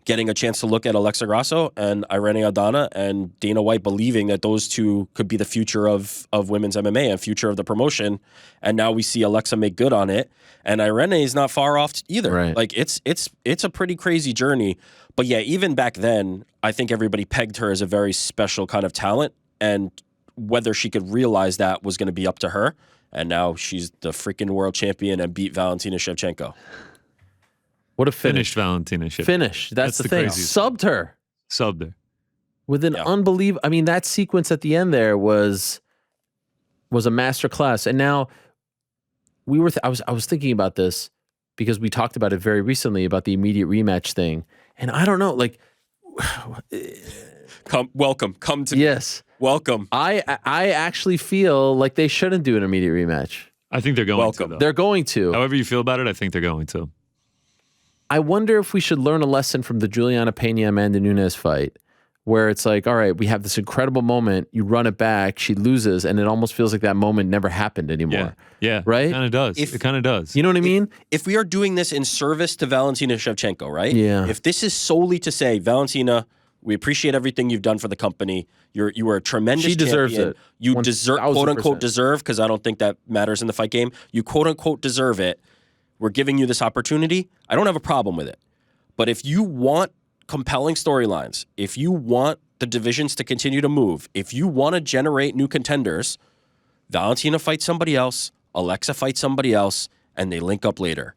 B: getting a chance to look at Alexa Grasso and Irene Aldana, and Dana White believing that those two could be the future of women's MMA and future of the promotion. And now we see Alexa make good on it, and Irene is not far off either.
A: Right.
B: Like it's a pretty crazy journey. But yeah, even back then, I think everybody pegged her as a very special kind of talent, and whether she could realize that was going to be up to her. And now she's the freaking world champion and beat Valentina Shevchenko.
A: What a finish.
C: Finished Valentina Shevchenko.
A: Finish. That's the thing.
C: craziest.
A: Subbed her. With an unbelievable. I mean, that sequence at the end there was a masterclass. And now I was thinking about this because we talked about it very recently about the immediate rematch thing. And I don't know, like,
B: Come to
A: yes.
B: Welcome.
A: I actually feel like they shouldn't do an immediate rematch.
C: I think they're going to, though.
A: They're going to.
C: However you feel about it, I think they're going to.
A: I wonder if we should learn a lesson from the Juliana Pena-Amanda Nunes fight, where it's like, all right, we have this incredible moment, you run it back, she loses, and it almost feels like that moment never happened anymore.
C: Yeah.
A: Right?
C: It kind of does. It kind of does.
A: You know what I mean?
B: If we are doing this in service to Valentina Shevchenko, right?
A: Yeah.
B: If this is solely to say, Valentina, we appreciate everything you've done for the company. You are a tremendous
A: She deserves
B: champion.
A: it.
B: You deserve, quote unquote, deserve, because I don't think that matters in the fight game. You quote unquote deserve it. We're giving you this opportunity. I don't have a problem with it. But if you want compelling storylines, if you want the divisions to continue to move, if you want to generate new contenders, Valentina fights somebody else, Alexa fights somebody else, and they link up later.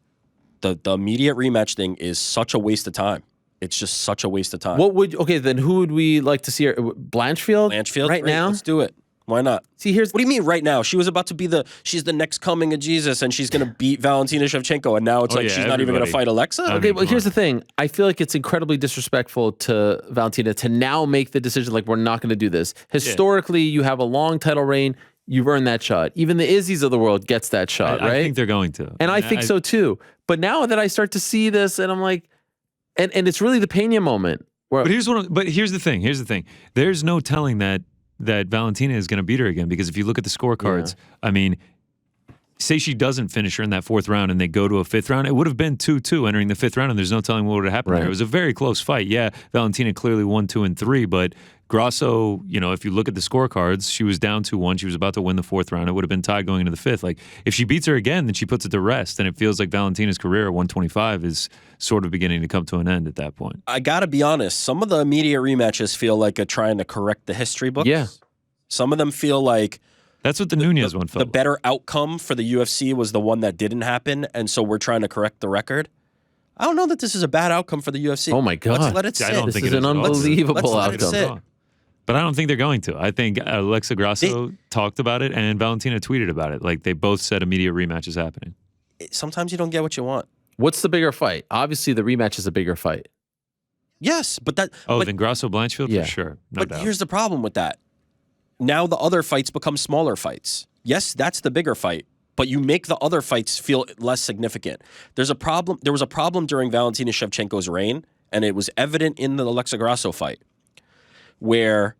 B: The immediate rematch thing is such a waste of time. It's just such a waste of time.
A: Then who would we like to see her? Blanchfield? Right
B: great,
A: now?
B: Let's do it. Why not?
A: See,
B: what do you mean right now? She was about to be she's the next coming of Jesus, and she's going to beat Valentina Shevchenko, and now it's she's not even going to fight Alexa?
A: Okay, well, here's the thing. I feel like it's incredibly disrespectful to Valentina to now make the decision like, we're not going to do this. Historically, you have a long title reign. You've earned that shot. Even the Izzies of the world gets that shot, right?
C: I think they're going to.
A: And I think so too. But now that I start to see this, and I'm like, and it's really the Pena moment.
C: But here's the thing. There's no telling that Valentina is going to beat her again, because if you look at the scorecards, I mean, say she doesn't finish her in that fourth round and they go to a fifth round, it would have been 2-2 entering the fifth round, and there's no telling what would have happened there. It was a very close fight. Yeah, Valentina clearly won 2 and 3, but Grasso, if you look at the scorecards, she was down 2-1. She was about to win the fourth round. It would have been tied going into the fifth. Like, if she beats her again, then she puts it to rest, and it feels like Valentina's career at 125 is sort of beginning to come to an end at that point.
B: I got to be honest. Some of the immediate rematches feel like trying to correct the history books.
A: Yeah.
B: Some of them feel like
C: That's what the Nunez one felt
B: the better outcome for the UFC was the one that didn't happen, and so we're trying to correct the record. I don't know that this is a bad outcome for the UFC.
A: Oh my God.
B: Let's let it sit.
C: I don't
A: This
C: think
A: is
C: it
A: an
C: is at all.
A: unbelievable
B: Let's let it
A: outcome.
B: sit.
C: But I don't think they're going to. I think Alexa Grasso talked about it and Valentina tweeted about it. Like they both said immediate rematch is happening.
B: Sometimes you don't get what you want.
A: What's the bigger fight? Obviously, the rematch is a bigger fight.
B: Yes, but that.
C: Oh,
B: but,
C: then Grasso Blanchfield
A: Yeah.
C: for sure. No
B: but
C: doubt.
B: here's the problem with that. Now the other fights become smaller fights. Yes, that's the bigger fight, but you make the other fights feel less significant. There's a problem. There was a problem during Valentina Shevchenko's reign, and it was evident in the Alexa Grasso fight, where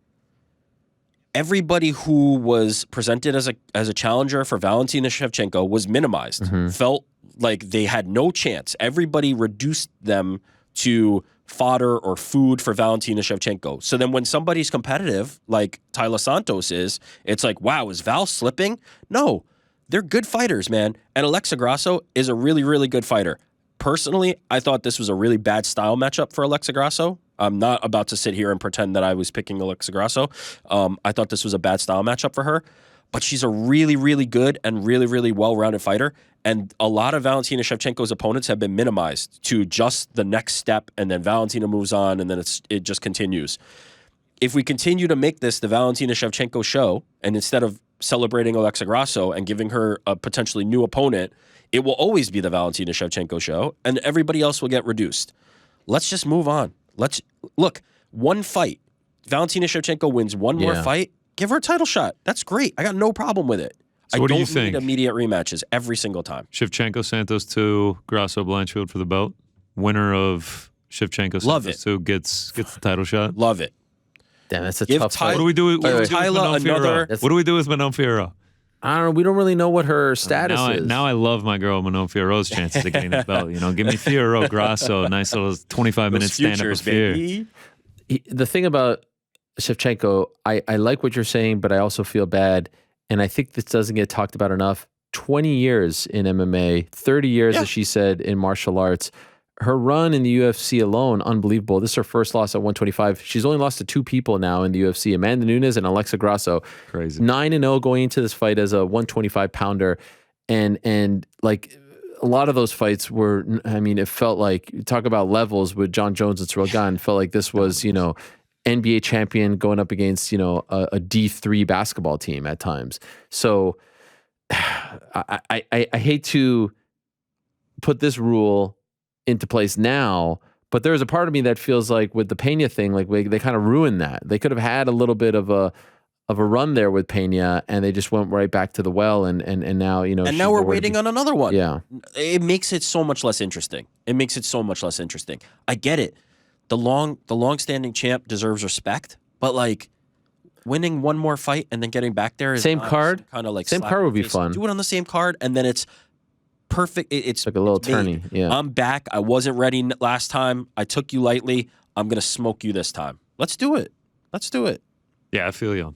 B: everybody who was presented as a challenger for Valentina Shevchenko was minimized, felt like they had no chance. Everybody reduced them to fodder or food for Valentina Shevchenko. So then when somebody's competitive, like Tyler Santos is, it's like, wow, is Val slipping? No, they're good fighters, man. And Alexa Grasso is a really, really good fighter. Personally, I thought this was a really bad style matchup for Alexa Grasso. I'm not about to sit here and pretend that I was picking Alexa Grasso. I thought this was a bad style matchup for her. But she's a really, really good and really, really well-rounded fighter. And a lot of Valentina Shevchenko's opponents have been minimized to just the next step, and then Valentina moves on, and then it just continues. If we continue to make this the Valentina Shevchenko show, and instead of celebrating Alexa Grasso and giving her a potentially new opponent, it will always be the Valentina Shevchenko show, and everybody else will get reduced. Let's just move on. Look, one fight. Valentina Shevchenko wins one more fight. Give her a title shot. That's great. I got no problem with it.
C: So what do you
B: don't need
C: think?
B: immediate rematches every single time.
C: Shevchenko Santos 2, Grasso Blanchfield for the belt. Winner of Shevchenko
B: Love
C: Santos
B: it.
C: 2 gets the title shot.
B: Love it.
A: Damn, that's a
B: Give
A: tough
B: Tyler-
A: fight.
C: What do we do?
B: Give
C: with
B: Tyler
C: Manon
B: another-
C: Fiorot? What do we do with Manon Fiorot?
A: I don't know. We don't really know what her status is.
C: Now I love my girl Manon Fiorot's chances of getting the belt. You know, give me Fiorot, Grasso, nice little 25-minute stand-up
B: futures,
C: of fear.
B: baby.
A: The thing about Shevchenko, I like what you're saying, but I also feel bad. And I think this doesn't get talked about enough. 20 years in MMA, 30 years, as she said, in martial arts. Her run in the UFC alone, unbelievable. This is her first loss at 125. She's only lost to two people now in the UFC, Amanda Nunes and Alexa Grasso.
C: Crazy.
A: 9-0 going into this fight as a 125-pounder. And like a lot of those fights were, I mean, it felt like, talk about levels with Jon Jones and Ciryl Gane, felt like this was, you know, NBA champion going up against, you know, a D3 basketball team at times. So I hate to put this rule into place now, but there's a part of me that feels like with the Pena thing, like they kind of ruined that. They could have had a little bit of a run there with Pena, and they just went right back to the well, and now, you know,
B: And now we're waiting on another one.
A: Yeah.
B: It makes it so much less interesting. I get it. The long-standing champ deserves respect, but like winning one more fight and then getting back there is
A: Same card?
B: Kind of like
A: Same
B: slap
A: card
B: in
A: would
B: the
A: be
B: face.
A: fun.
B: Do it on the same card, and then it's perfect. It's
A: like a little
B: it's made.
A: tourney. Yeah.
B: I'm back. I wasn't ready last time. I took you lightly. I'm gonna smoke you this time. Let's do it.
C: Yeah, I feel you.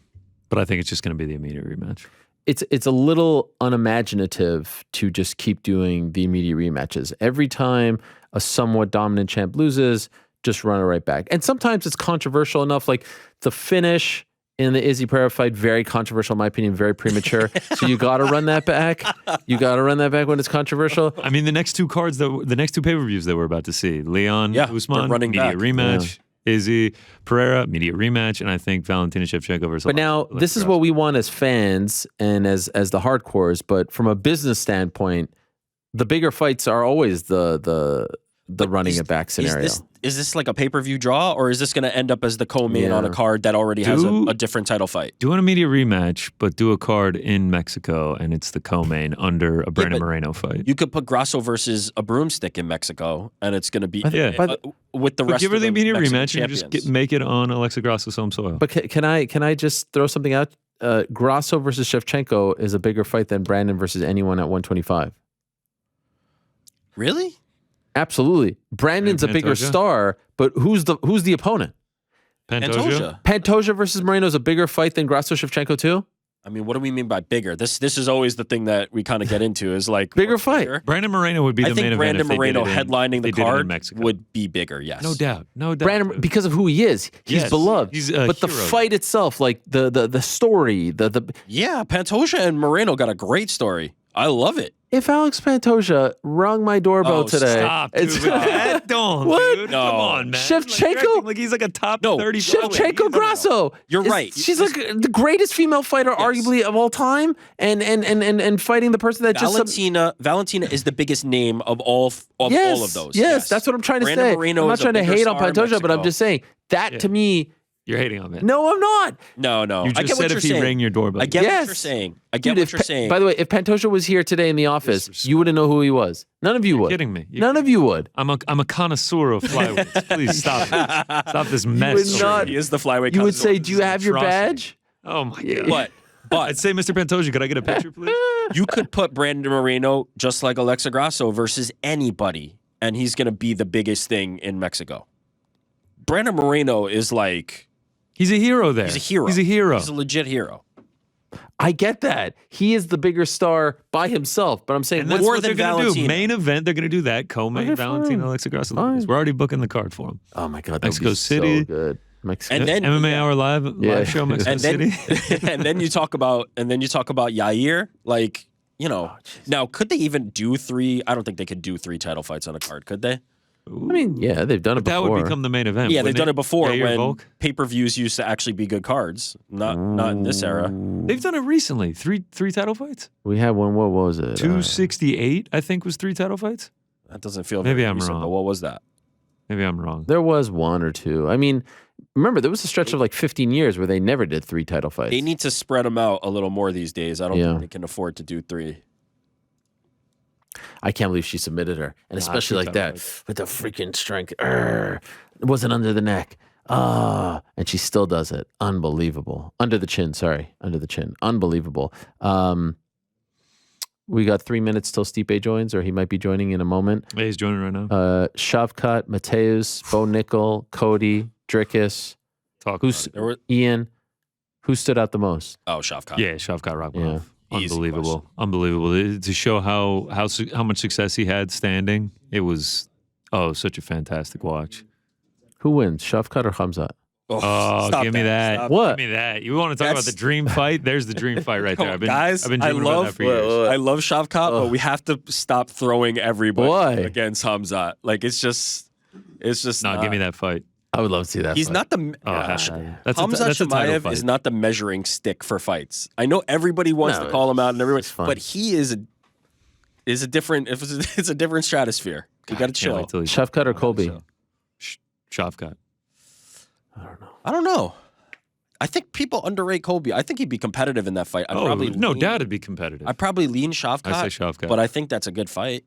C: But I think it's just going to be the immediate rematch.
A: It's a little unimaginative to just keep doing the immediate rematches. Every time a somewhat dominant champ loses, just run it right back. And sometimes it's controversial enough, like the finish in the Izzy Pereira fight, very controversial in my opinion, very premature. So you got to run that back. You got to run that back when it's controversial.
C: I mean, the next two pay-per-views that we're about to see, Leon Usman,
B: running
C: immediate
B: back.
C: rematch. Izzy Pereira, immediate rematch, and I think Valentina Shevchenko versus.
A: But now
C: Alexa
A: this is
C: Grasso.
A: what we want as fans and as the hardcores. But from a business standpoint, the bigger fights are always the running it back scenario.
B: Is this like a pay-per-view draw, or is this going to end up as the co-main
A: Yeah.
B: on a card that already has a different title fight?
C: Do an immediate rematch, but do a card in Mexico, and it's the co-main under a Brandon
B: but
C: Moreno fight.
B: You could put Grasso versus a broomstick in Mexico, and it's going to be with the
C: But
B: rest
C: give her
B: of
C: the immediate
B: Mexican
C: rematch and
B: champions.
C: just make it on Alexa Grasso's home soil.
A: But can I just throw something out? Grasso versus Shevchenko is a bigger fight than Brandon versus anyone at 125.
B: Really?
A: Absolutely. Brandon's a bigger
C: Pantoja?
A: star, but who's the opponent?
C: Pantoja?
B: Pantoja.
A: Pantoja versus Moreno is a bigger fight than Grasso Shevchenko too?
B: I mean, what do we mean by bigger? This is always the thing that we kind of get into is like
A: Bigger
B: what's
A: fight.
B: bigger?
C: Brandon Moreno would be the
B: I think
C: main
B: Brandon
C: event.
B: Moreno
C: if they did it
B: headlining
C: if
B: the
C: they did it in
B: card
C: Mexico.
B: would be bigger. Yes,
C: No doubt. No doubt.
A: Brandon, because of who he is, he's
C: Yes,
A: beloved.
C: he's a
A: but the
C: hero.
A: fight itself, like the story, the
B: Yeah, Pantoja and Moreno got a great story. I love it.
A: if Alex Pantoja rung my doorbell
B: Oh,
A: today,
C: Stop, dude.
A: it's
C: Don't,
A: What?
C: dude.
B: No.
C: Come on, man.
A: Shevchenko?
C: Like, you're acting like he's like a top
B: No,
C: 30.
A: Shevchenko Grasso.
B: You're
A: is-
B: right.
A: She's like the greatest female fighter, arguably of all time, and fighting the person that just
B: Valentina is the biggest name of all all of those.
A: Yes, that's what I'm trying to
B: Brandon
A: say.
B: Moreno
A: I'm not
B: is a
A: trying to
B: bigger
A: hate on
B: star in
A: Pantoja, but I'm
B: Mexico.
A: just saying that to me.
C: You're hating on it.
A: No, I'm not.
B: No.
C: You
B: I
C: just
B: get what
C: said
B: you're
C: if he
B: saying.
C: rang your doorbell.
B: I get
A: Yes.
B: what you're saying. I get
A: Dude,
B: what
A: if
B: you're
A: Pa-
B: saying.
A: By the way, if Pantoja was here today in the office, you wouldn't know who he was. None of you would.
C: kidding me. You're
A: None of you would.
C: I'm a connoisseur of flyweights. Please stop it. Stop this mess.
A: would not-
C: already.
B: he is the flyweight.
A: You would
B: connoisseur.
A: say, "Do you have your
C: atrocity.
A: badge?"
C: Oh my god.
B: but
C: I'd say, Mr. Pantoja, could I get a picture, please?
B: you could put Brandon Moreno just like Alexa Grasso versus anybody, and he's going to be the biggest thing in Mexico. Brandon Moreno is like
C: He's a hero there.
B: he's a hero.
C: He's a hero.
B: He's a legit hero.
A: I get that. He is the bigger star by himself, but I'm saying
C: And
A: what's
C: that's
B: more
C: what they're
B: than
C: going to do.
B: Valentina.
C: Main event, they're going to do that. Co-main,
A: Okay,
C: Valentina,
A: fine.
C: Alexa Grasso.
A: Fine.
C: We're already booking the card for him.
A: oh my god, that
C: Mexico
A: would be
C: City.
A: so good. Mexico.
B: And then
C: MMA Hour live
A: Yeah.
C: show, Mexico
B: and then
C: City.
B: and then you talk about Yair, like, you know. Now, could they even do 3? I don't think they could do 3 title fights on a card, could they?
A: I mean, yeah, they've done it
C: That
A: before.
C: would become the main event.
B: Yeah, they've
C: wouldn't
B: done it before
C: Yair
B: when
C: Volk?
B: pay-per-views used to actually be good cards. Not in this era.
C: They've done it recently. Three title fights.
A: We had one. What was it?
C: 268, I think, was 3 title fights.
B: That doesn't feel
C: Maybe
B: very
C: I'm
B: recent,
C: wrong.
B: but what was that?
C: Maybe I'm wrong.
A: There was 1 or 2. I mean, remember there was a stretch of like 15 years where they never did 3 title fights.
B: They need to spread them out a little more these days. I don't
A: Yeah.
B: think they can afford to do 3.
A: I can't believe she submitted her, and especially
C: three
A: like
C: title
A: that with the freaking strength. It wasn't under the neck. And she still does it. Unbelievable. Under the chin. Sorry, under the chin. Unbelievable. We got 3 minutes till Stipe joins, or he might be joining in a moment.
C: Yeah, he's joining right now.
A: Shavkhat, Mateus, Bo Nickel, Cody, Drickus,
C: Talk
A: who's
C: about it.
B: There were
A: Ian. Who stood out the most?
B: Shavkhat.
C: Yeah, Shavkhat Rakhmonov.
A: Yeah.
B: Easy
C: Unbelievable.
B: question.
C: Unbelievable. To show how much success he had standing, it was such a fantastic watch.
A: Who wins, Shavkhat or Khamzat?
C: Oh,
B: stop
C: give me that.
B: Stop.
A: What?
C: Give me that. You want to talk about
B: That's-
C: the dream fight? There's the dream fight right there.
B: Guys,
C: I've been
B: I
C: dreaming about that
B: love
C: for years.
B: I love Shavkhat, but we have to stop throwing everybody
A: Why?
B: against Khamzat. Like it's just
C: No, give me that fight.
A: I would love to see that.
B: He's
A: fight.
B: not the
C: Oh,
B: Gosh.
C: that's
B: Khamzat
C: that's a title
B: Chimaev
C: fight.
B: is not the measuring stick for fights. I know everybody wants
A: No,
B: to call him out and everybody,
A: it's fun.
B: but he is a different. It's a different stratosphere. You got to
C: Can't
B: chill.
C: wait till he-
A: Shavkhat or Colby?
C: Shavkhat.
B: I don't know. I think people underrate Colby. I think he'd be competitive in that fight. I'd
C: Oh,
B: probably
C: no
B: lean-
C: doubt it'd be competitive.
B: I'd probably lean Shavkhat.
C: I say Shavkhat.
B: But I think that's a good fight.